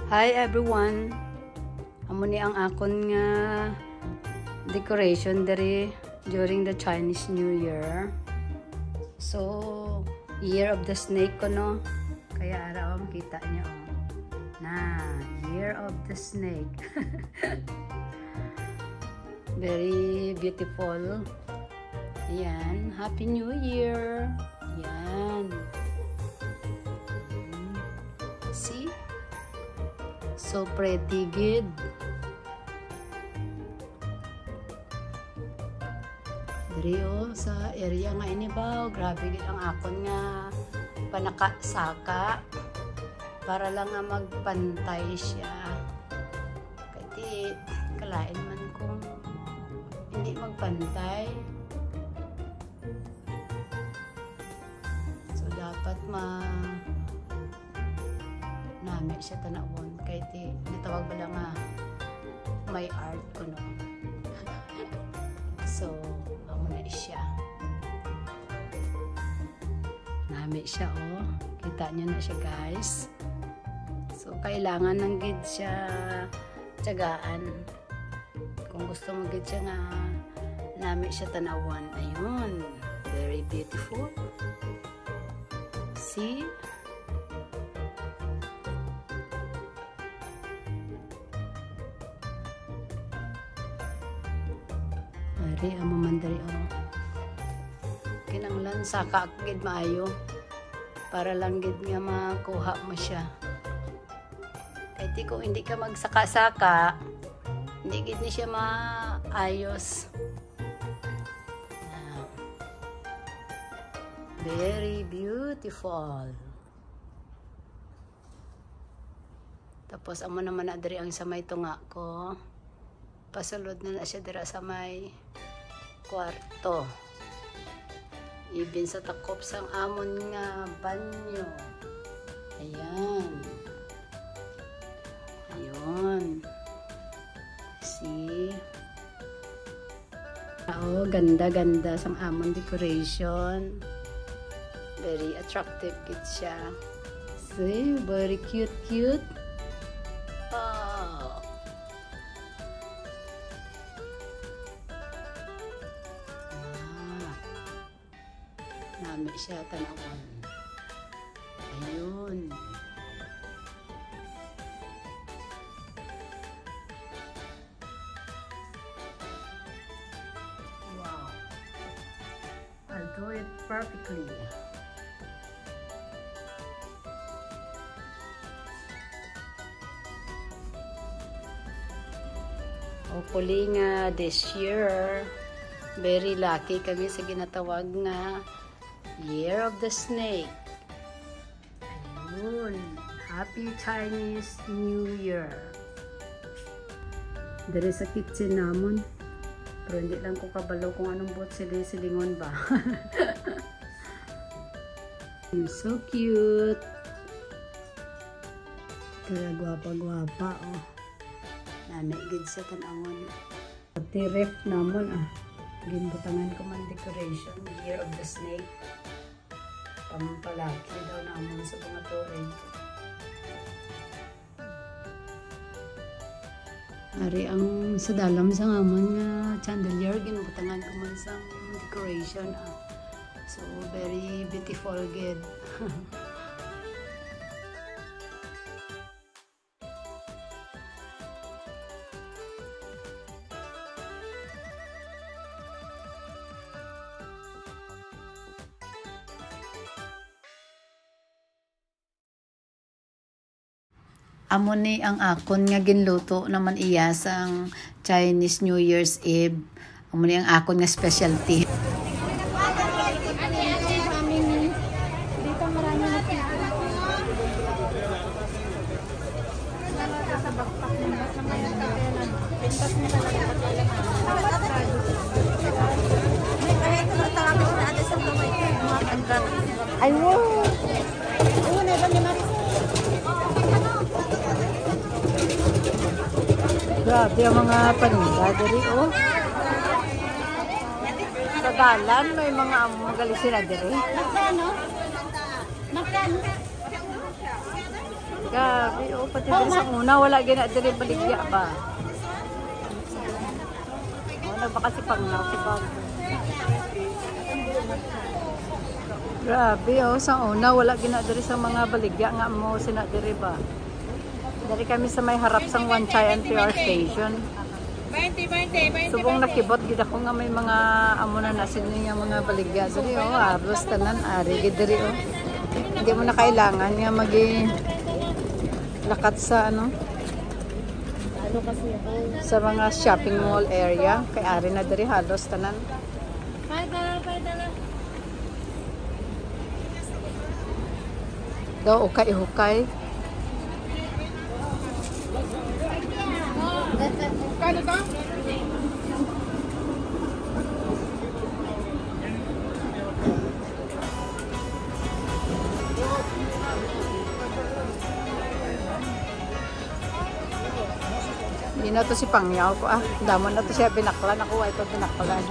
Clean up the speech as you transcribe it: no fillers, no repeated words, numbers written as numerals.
Hi everyone. Amo ni ang akon nga decoration diri during the Chinese New Year. So, Year of the Snake ko no. Kaya araw makita niyo. Na, Year of the Snake. Very beautiful. Ayan, Happy New Year. Ayan. See? So pretty, good. Dari sa area nga ini ba, grabe gid ang akon nga panakasaka para lang nga magpantay siya. Kaya kalain man kung hindi magpantay. So dapat nami siya tanawon kay ti natawag ba lang nga may art ko no. So amo na siya nami siya oh, kita niyo na siya guys. So kailangan ng gid siya tiyagaan kung gusto mo gid siya nga nami siya tanawon. Ayun, very beautiful. See? Ari ang mamandari oh. Kinanglan saka gid maayo para lang gid nga makuha mo siya. Kaya kung hindi ka magsaka-saka, hindi gid ni siya maayos. Very beautiful. Tapos amo naman na diri ang sa may tunga ko. Pasulod na siya dira sa may kwarto. Ibin sa takop sang amon nga banyo. Ayan. Ayun. See? Oh, ganda-ganda sang amon decoration. Very attractive kid siya. See? Very cute. Oh. Nami siya tanawon. Ayun. Wow. I'll do it perfectly. Hopefully nga this year, very lucky kami sa ginatawag nga Year of the Snake. Ayun. Happy Chinese New Year. Dari sa kitchen namon. Pero hindi lang ko kabalo kung anong buot silingon ba. So cute. Kaya gwapa-gwapa oh. Nanay-gid sa tanawon. Pati ref namon ah. Ginbutangan ko man decoration. Year of the Snake. Pampalaki daw naman sa mga tuig. Ari ang sa dalam sa ngamon nga chandelier ginubutangan ko man sa decoration ah. So very beautiful gid. Amo ni ang akon nga ginluto naman iya sang Chinese New Year's Eve. Amo ni ang akon nga specialty. Ay wow. Ayun na ba ni Maris? Grabe ang mga paninda diri oh. Sa dalan may mga magaling sila diri. Magkano? Magkano? Grabe, pati diri sa una, wala gina diri baligya ba? Nagbaka si Panglaw, si Pag. Grabe, sa una, wala gina diri sa mga baligya nga mo sina diri ba? Dari kami sa may harap sang One Chai and PR Station. 20. Subong nakibot gid ako nga may mga amo na sini nga mga baligya diri arlos tanan ari gid diri Hindi mo na kailangan nga magi lakat sa ano sa mga shopping mall area kay ari na diri halos tanan. Daw ukay-hukay. Kano to? Hindi na to si Pangyaw ko. Damon na to siya binaklan. Ako ay ito binaklan.